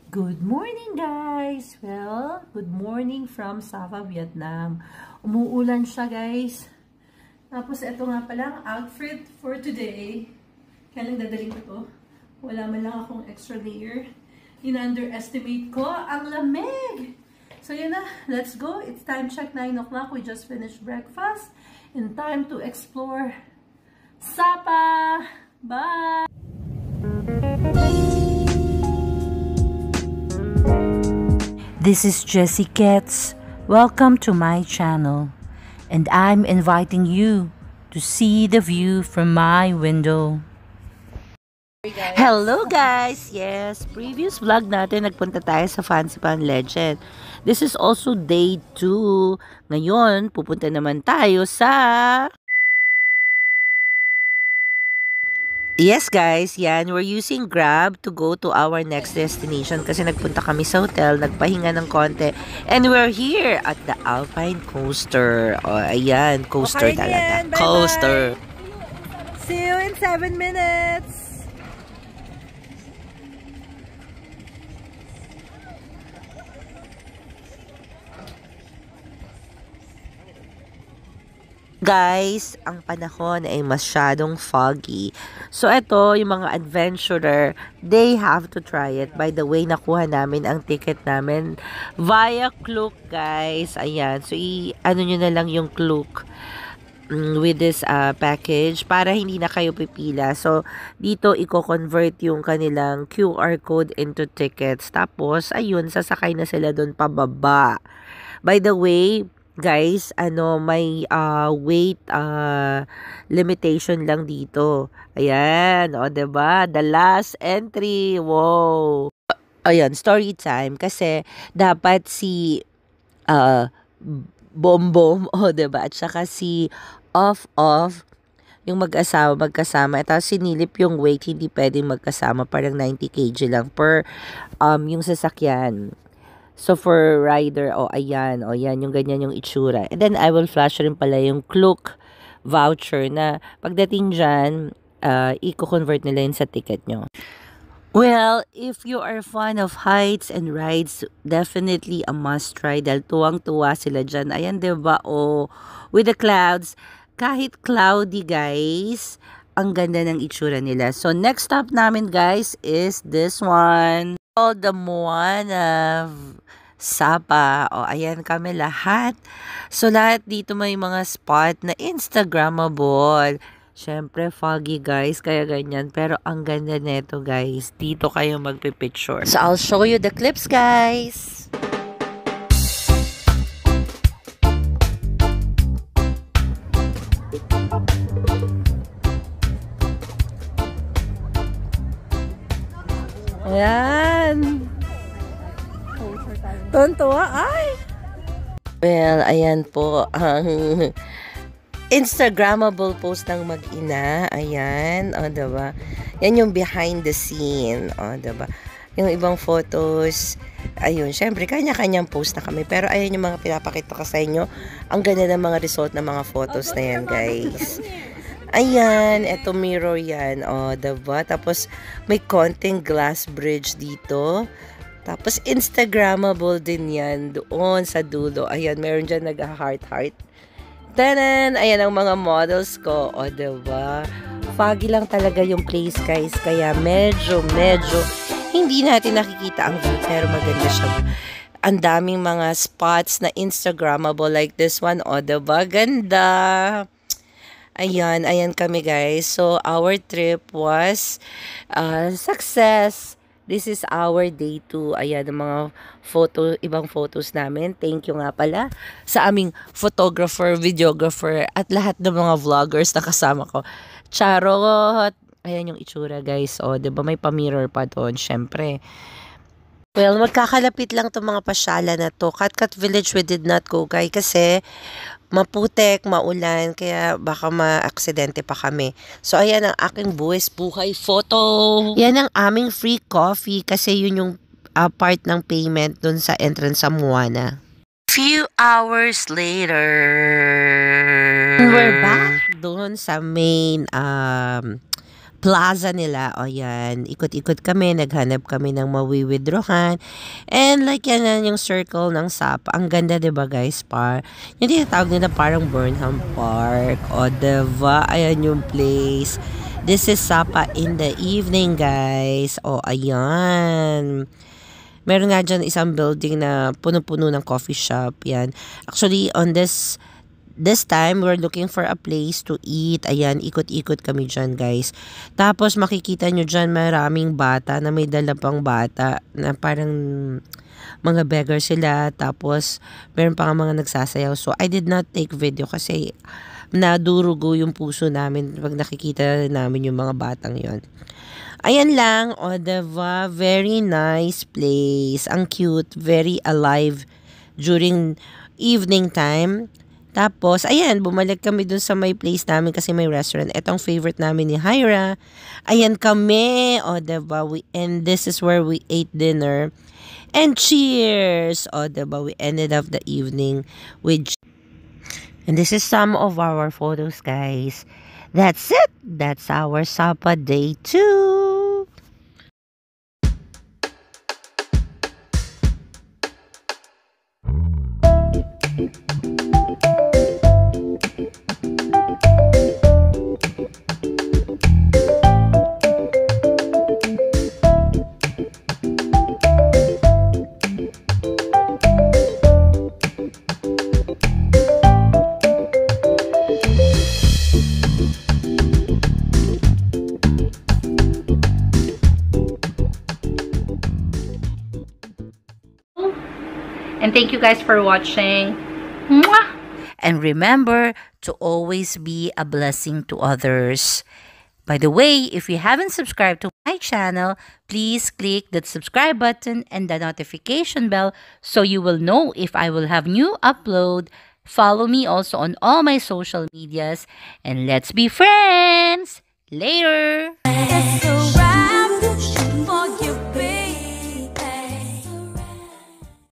Good morning, guys! Well, good morning from Sapa, Vietnam. Umuulan siya, guys. Tapos, ito nga pala ang outfit for today. Kaya lang dadaling ko to. Wala man lang akong extra layer. In-underestimate ko ang lamig! So, yun na. Let's go. It's time check, 9 o'clock. We just finished breakfast. And time to explore Sapa! Bye! This is Jessie Ketz. Welcome to my channel, and I'm inviting you to see the view from my window. Hello guys! Yes, previous vlog natin nagpunta tayo sa Fancy Pan Legend. This is also day 2. Ngayon, pupunta naman tayo sa... Yes guys, yan, we're using Grab to go to our next destination kasi nagpunta kami sa hotel, nagpahinga ng konti, and we're here at the Alpine Coaster. O, ayan, coaster okay, talaga. Bye coaster. Bye. See you in 7 minutes. Guys, ang panahon ay masyadong foggy. So, ito, yung mga adventurer, they have to try it. By the way, nakuha namin ang ticket namin via Klook, guys. Ayan. So, ano nyo na lang yung Klook with this package para hindi na kayo pipila. So, dito, i-convert yung kanilang QR code into tickets. Tapos, ayun, sasakay na sila doon pababa. By the way, guys, may weight limitation lang dito. Ayan, o, diba? The last entry. Wow. Ayan, story time. Kasi, dapat si Bombom, o, diba? At saka si Off, yung magkasama. Tapos sinilip yung weight, hindi pwedeng magkasama. Parang 90 kg lang per yung sasakyan. So, for rider, ayan, yan, yung ganyan yung itsura. And then, I will flash rin pala yung Klook voucher na pagdating dyan, i-convert nila yun sa ticket nyo. Well, if you are fan of heights and rides, definitely a must try dahil tuwang-tuwa sila dyan. Ayan, diba? With the clouds, kahit cloudy, guys, ang ganda ng itsura nila. So, next stop namin, guys, is this one. The Moana Sapa. Ayan kami lahat. So, lahat dito may mga spot na Instagrammable. Syempre, foggy guys, kaya ganyan. Pero, ang ganda neto guys. Dito kayo magpipicture. So, I'll show you the clips guys. Ayan. Tontuwa, ay. Well, ayan po ang Instagrammable post ng mag-ina. Ayan, diba? Yan yung behind the scene. Diba? Yung ibang photos, ayun, syempre, kanya-kanyang post na kami. Pero ayun yung mga pinapakita ko sa inyo. Ang ganda ng mga result ng mga photos na yan, guys. Ayan, eto mirror yan. Diba? Tapos, may konting glass bridge dito. Tapos, Instagrammable din yan. Doon sa dulo. Ayan, meron dyan nag-heart-heart. Tanan! Ayan ang mga models ko. Diba? Foggy lang talaga yung place, guys. Kaya medyo, hindi natin nakikita ang view. Pero maganda siya. Ang daming mga spots na Instagrammable like this one. Diba? Ganda! Ayan kami guys. So, our trip was success. This is our day 2. Ayan, ang mga ibang photos namin. Thank you nga pala sa aming photographer, videographer, at lahat ng mga vloggers na kasama ko. Charot! Ayan yung itsura guys. Diba may pa-mirror pa doon, syempre. Well, magkakalapit lang itong mga pasyala na to. Katkat Village we did not go guys kasi maputek, maulan, kaya baka ma-aksidente pa kami. So, ayan ang aking buhay photo. Yan ang aming free coffee kasi yun yung part ng payment dun sa entrance sa Moana. Few hours later, we're back dun sa main plaza nila. O yan, ikot-ikot kami, naghanap kami ng mawi-withdrawhan. And like yan yung circle ng Sapa. Ang ganda, diba guys? Yung tinatawag nila parang Burnham Park. O diba? Ayan yung place. This is Sapa in the evening, guys. O, ayan. Meron nga dyan isang building na puno-puno ng coffee shop. Yan. Actually, on this time, we're looking for a place to eat. Ayan, ikot-ikot kami dyan, guys. Tapos, makikita nyo dyan maraming bata na may dala pang bata na parang mga beggar sila. Tapos, meron pa nga mga nagsasayaw. So, I did not take video kasi nadurugo yung puso namin pag nakikita namin yung mga batang yon. Ayan lang, o diba? Very nice place. Ang cute, very alive during evening time. Tapos, ayan, bumalik kami dun sa may place namin kasi may restaurant. Etong favorite namin ni Hyra. Ayan kami, o diba? And this is where we ate dinner. And cheers! O diba? We ended up the evening with... And this is some of our photos, guys. That's it. That's our Sapa day 2. And thank you guys for watching. Mwah! And remember to always be a blessing to others. By the way, if you haven't subscribed to my channel, please click that subscribe button and the notification bell so you will know if I will have new upload. Follow me also on all my social medias and let's be friends. Later.